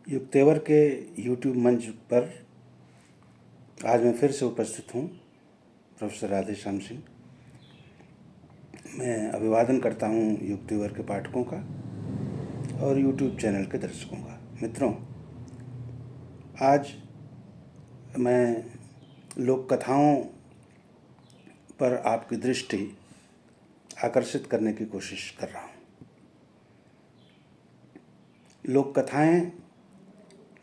युक्तेवर के यूट्यूब मंच पर आज मैं फिर से उपस्थित हूँ। प्रोफेसर राधेश्याम सिंह। मैं अभिवादन करता हूँ युक्तेवर के पाठकों का और यूट्यूब चैनल के दर्शकों का। मित्रों, आज मैं लोक कथाओं पर आपकी दृष्टि आकर्षित करने की कोशिश कर रहा हूँ। लोक कथाएँ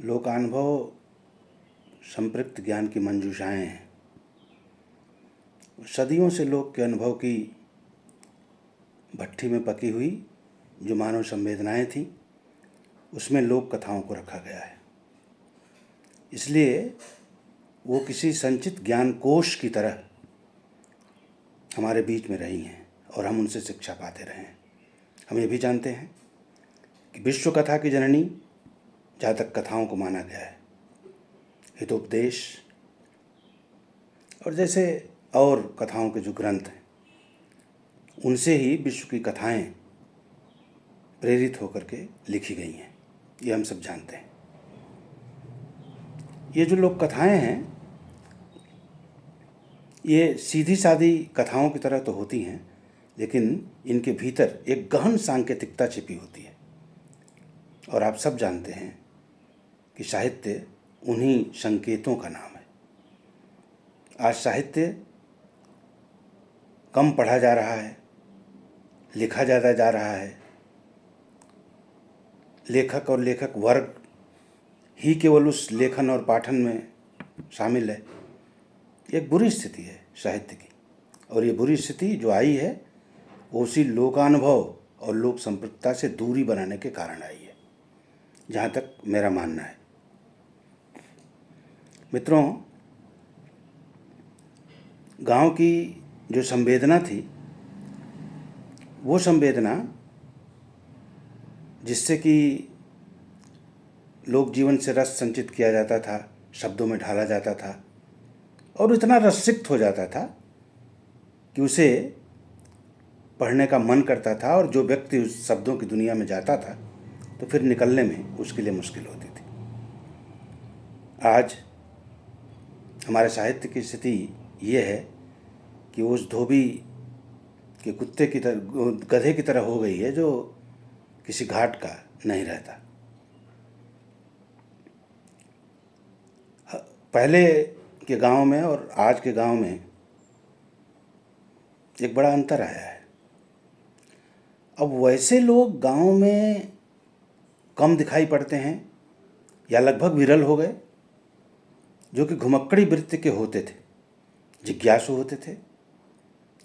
लोकानुभव संपृक्त ज्ञान की मंजूषाएँ हैं। सदियों से लोक के अनुभव की भट्ठी में पकी हुई जो मानव संवेदनाएं थीं, उसमें लोक कथाओं को रखा गया है। इसलिए वो किसी संचित ज्ञान कोश की तरह हमारे बीच में रही हैं और हम उनसे शिक्षा पाते रहे हैं। हम ये भी जानते हैं कि विश्व कथा की जननी जातक कथाओं को माना गया है। हितोपदेश और जैसे और कथाओं के जो ग्रंथ हैं, उनसे ही विश्व की कथाएं प्रेरित होकर के लिखी गई हैं। ये हम सब जानते हैं। ये जो लोक कथाएं हैं, ये सीधी सादी कथाओं की तरह तो होती हैं, लेकिन इनके भीतर एक गहन सांकेतिकता छिपी होती है। और आप सब जानते हैं कि साहित्य उन्हीं संकेतों का नाम है। आज साहित्य कम पढ़ा जा रहा है, लिखा ज़्यादा जा रहा है। लेखक और लेखक वर्ग ही केवल उस लेखन और पाठन में शामिल है। एक बुरी स्थिति है साहित्य की, और ये बुरी स्थिति जो आई है वो उसी लोकानुभव और लोक संपृक्तता से दूरी बनाने के कारण आई है, जहाँ तक मेरा मानना है। मित्रों, गांव की जो संवेदना थी, वो संवेदना जिससे कि लोक जीवन से रस संचित किया जाता था, शब्दों में ढाला जाता था और इतना रससिक्त हो जाता था कि उसे पढ़ने का मन करता था, और जो व्यक्ति उस शब्दों की दुनिया में जाता था तो फिर निकलने में उसके लिए मुश्किल होती थी। आज हमारे साहित्य की स्थिति ये है कि उस धोबी के कुत्ते की तरह, गधे की तरह हो गई है जो किसी घाट का नहीं रहता। पहले के गांव में और आज के गांव में एक बड़ा अंतर आया है। अब वैसे लोग गांव में कम दिखाई पड़ते हैं या लगभग विरल हो गए, जो कि घुमक्कड़ी वृत्ति के होते थे, जिज्ञासु होते थे।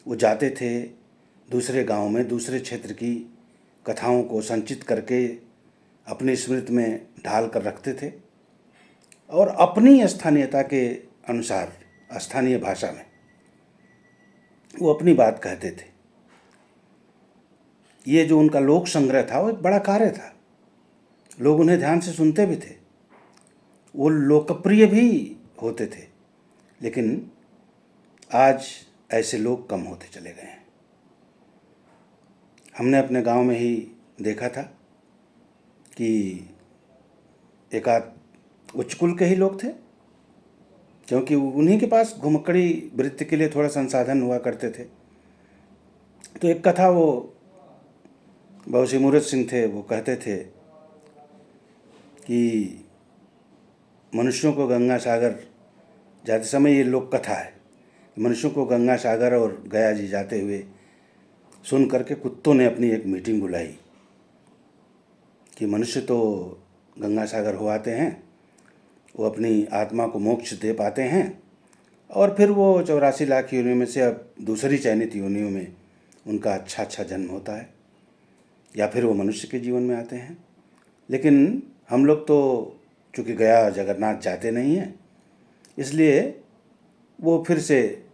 वो जाते थे दूसरे गांव में, दूसरे क्षेत्र की कथाओं को संचित करके अपनी स्मृति में ढाल कर रखते थे और अपनी स्थानीयता के अनुसार स्थानीय भाषा में वो अपनी बात कहते थे। ये जो उनका लोक संग्रह था वो एक बड़ा कार्य था। लोग उन्हें ध्यान से सुनते भी थे, वो लोकप्रिय भी होते थे। लेकिन आज ऐसे लोग कम होते चले गए हैं। हमने अपने गांव में ही देखा था कि एक आध उच्च कुल के ही लोग थे, क्योंकि उन्हीं के पास घुमक्कड़ी वृत्ति के लिए थोड़ा संसाधन हुआ करते थे। तो एक कथा वो बहुसी मूरत सिंह थे, वो कहते थे कि मनुष्यों को गंगा सागर जाते समय, ये लोक कथा है, मनुष्यों को गंगा सागर और गया जी जाते हुए सुन करके कुत्तों ने अपनी एक मीटिंग बुलाई कि मनुष्य तो गंगा सागर हो आते हैं, वो अपनी आत्मा को मोक्ष दे पाते हैं और फिर वो 84 लाख योनियों में से अब दूसरी चयनित योनियों में उनका अच्छा जन्म होता है, या फिर वो मनुष्य के जीवन में आते हैं। लेकिन हम लोग तो चूँकि गया जगन्नाथ जाते नहीं हैं, इसलिए वो फिर से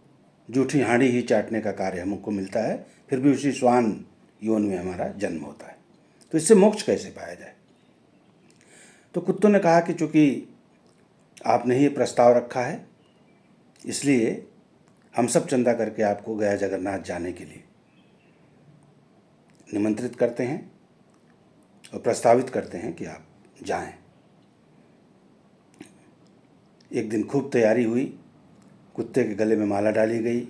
जूठी हांडी ही चाटने का कार्य हमको मिलता है, फिर भी उसी श्वान योन में हमारा जन्म होता है। तो इससे मोक्ष कैसे पाया जाए? तो कुत्तों ने कहा कि चूँकि आपने ही ये प्रस्ताव रखा है, इसलिए हम सब चंदा करके आपको गया जगन्नाथ जाने के लिए निमंत्रित करते हैं और प्रस्तावित करते हैं कि आप जाएं। एक दिन खूब तैयारी हुई, कुत्ते के गले में माला डाली गई,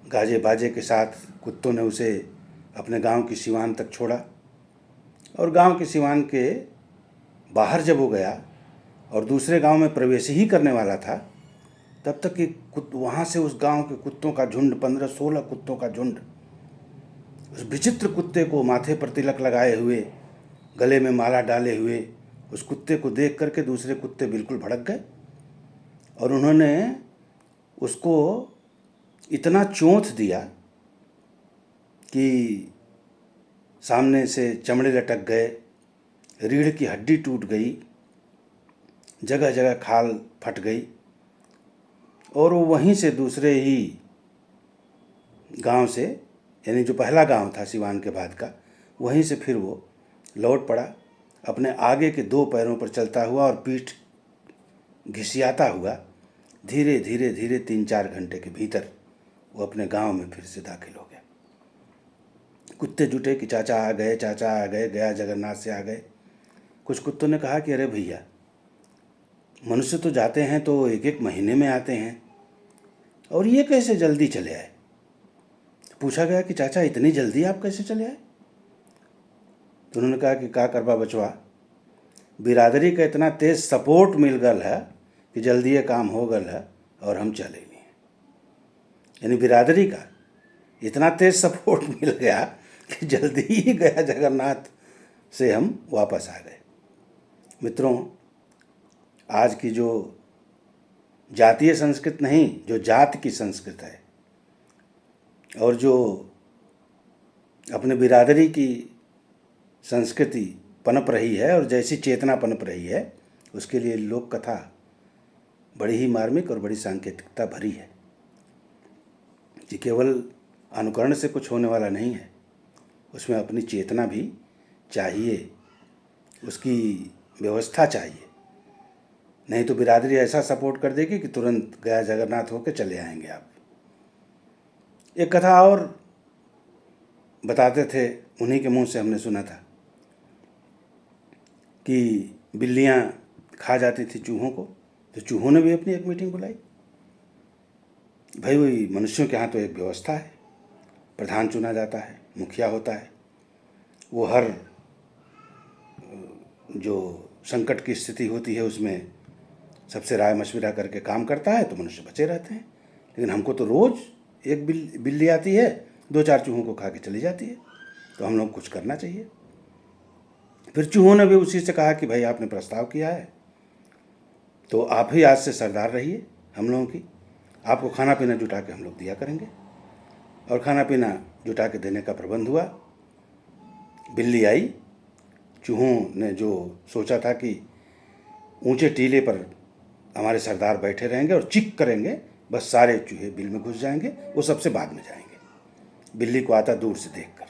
गाजे बाजे के साथ कुत्तों ने उसे अपने गांव की सिवान तक छोड़ा। और गांव के सिवान के बाहर जब वो गया और दूसरे गांव में प्रवेश ही करने वाला था, तब तक कि वहाँ से उस गांव के कुत्तों का झुंड, 15-16 कुत्तों का झुंड, उस विचित्र कुत्ते को माथे पर तिलक लगाए हुए, गले में माला डाले हुए उस कुत्ते को देख करके दूसरे कुत्ते बिल्कुल भड़क गए और उन्होंने उसको इतना चोंच दिया कि सामने से चमड़े लटक गए, रीढ़ की हड्डी टूट गई, जगह जगह खाल फट गई। और वो वहीं से दूसरे ही गांव से, यानी जो पहला गांव था सिवान के बाद का, वहीं से फिर वो लौट पड़ा, अपने आगे के 2 पैरों पर चलता हुआ और पीठ घिसियाता हुआ धीरे धीरे धीरे 3-4 घंटे के भीतर वो अपने गांव में फिर से दाखिल हो गया। कुत्ते जुटे कि चाचा आ गए, चाचा आ गए, गया जगन्नाथ से आ गए। कुछ कुत्तों ने कहा कि अरे भैया, मनुष्य तो जाते हैं तो 1-1 महीने में आते हैं और ये कैसे जल्दी चले आए। पूछा गया कि चाचा इतनी जल्दी आप कैसे चले आए। तो उन्होंने कहा कि का करबा बचवा, बिरादरी का इतना तेज सपोर्ट मिल गल है कि जल्दी ये काम हो गल है और हम चले नहीं। यानी बिरादरी का इतना तेज सपोर्ट मिल गया कि जल्दी ही गया जगन्नाथ से हम वापस आ गए। मित्रों, आज की जो जातीय संस्कृत नहीं, जो जात की संस्कृत है और जो अपने बिरादरी की संस्कृति पनप रही है और जैसी चेतना पनप रही है, उसके लिए लोक कथा बड़ी ही मार्मिक और बड़ी सांकेतिकता भरी है कि केवल अनुकरण से कुछ होने वाला नहीं है, उसमें अपनी चेतना भी चाहिए, उसकी व्यवस्था चाहिए। नहीं तो बिरादरी ऐसा सपोर्ट कर देगी कि तुरंत गया जगन्नाथ होकर चले आएंगे आप। एक कथा और बताते थे, उन्हीं के मुंह से हमने सुना था कि बिल्लियाँ खा जाती थी चूहों को, तो चूहों ने भी अपनी एक मीटिंग बुलाई। भाई वही मनुष्यों के यहाँ तो एक व्यवस्था है, प्रधान चुना जाता है, मुखिया होता है, वो हर जो संकट की स्थिति होती है उसमें सबसे राय मशविरा करके काम करता है, तो मनुष्य बचे रहते हैं। लेकिन हमको तो रोज़ एक बिल्ली आती है, 2-4 चूहों को खा के चली जाती है, तो हम लोग कुछ करना चाहिए। फिर चूहों ने भी उसी से कहा कि भाई आपने प्रस्ताव किया है तो आप ही आज से सरदार रहिए हम लोगों की, आपको खाना पीना जुटा के हम लोग दिया करेंगे। और खाना पीना जुटा के देने का प्रबंध हुआ। बिल्ली आई, चूहों ने जो सोचा था कि ऊंचे टीले पर हमारे सरदार बैठे रहेंगे और चिक करेंगे, बस सारे चूहे बिल में घुस जाएंगे, वो सबसे बाद में जाएंगे। बिल्ली को आता दूर से देखकर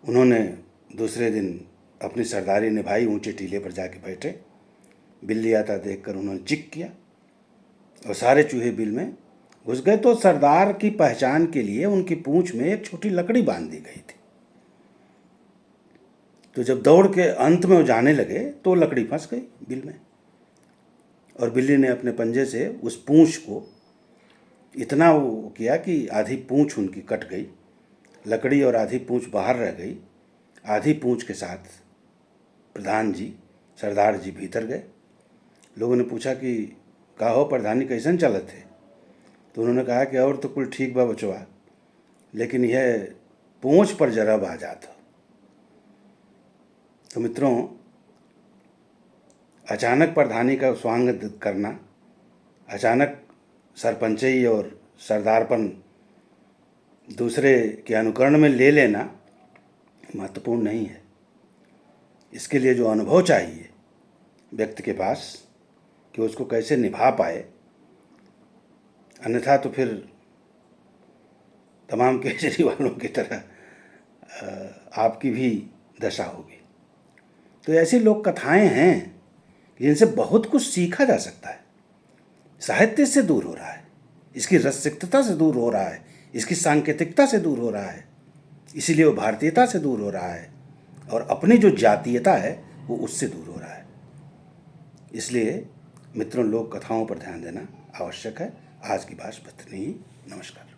उन्होंने दूसरे दिन अपनी सरदारी निभाई, ऊंचे टीले पर जाके बैठे। बिल्ली आता देखकर उन्होंने चिक किया और सारे चूहे बिल में घुस गए। तो सरदार की पहचान के लिए उनकी पूंछ में एक छोटी लकड़ी बांध दी गई थी। तो जब दौड़ के अंत में वो जाने लगे तो लकड़ी फंस गई बिल में, और बिल्ली ने अपने पंजे से उस पूंछ को इतना वो किया कि आधी पूंछ उनकी कट गई, लकड़ी और आधी पूंछ बाहर रह गई। आधी पूंछ के साथ प्रधान जी, सरदार जी भीतर गए। लोगों ने पूछा कि का हो प्रधानी, कैसन चलत थे। तो उन्होंने कहा कि और तो कुल ठीक बा बचवा, लेकिन यह पूंछ पर जरब आ जाता। तो मित्रों, अचानक प्रधानी का स्वांग करना, अचानक सरपंचई और सरदारपन दूसरे के अनुकरण में ले लेना महत्वपूर्ण नहीं है। इसके लिए जो अनुभव चाहिए व्यक्ति के पास कि उसको कैसे निभा पाए, अन्यथा तो फिर तमाम केजरीवालों की तरह आपकी भी दशा होगी। तो ऐसी लोक कथाएं हैं जिनसे बहुत कुछ सीखा जा सकता है। साहित्य से दूर हो रहा है, इसकी रसिकता से दूर हो रहा है, इसकी सांकेतिकता से दूर हो रहा है, इसीलिए वो भारतीयता से दूर हो रहा है और अपनी जो जातीयता है वो उससे दूर हो रहा है। इसलिए मित्रों, लोक कथाओं पर ध्यान देना आवश्यक है। आज की बात बस इतनी ही। नमस्कार।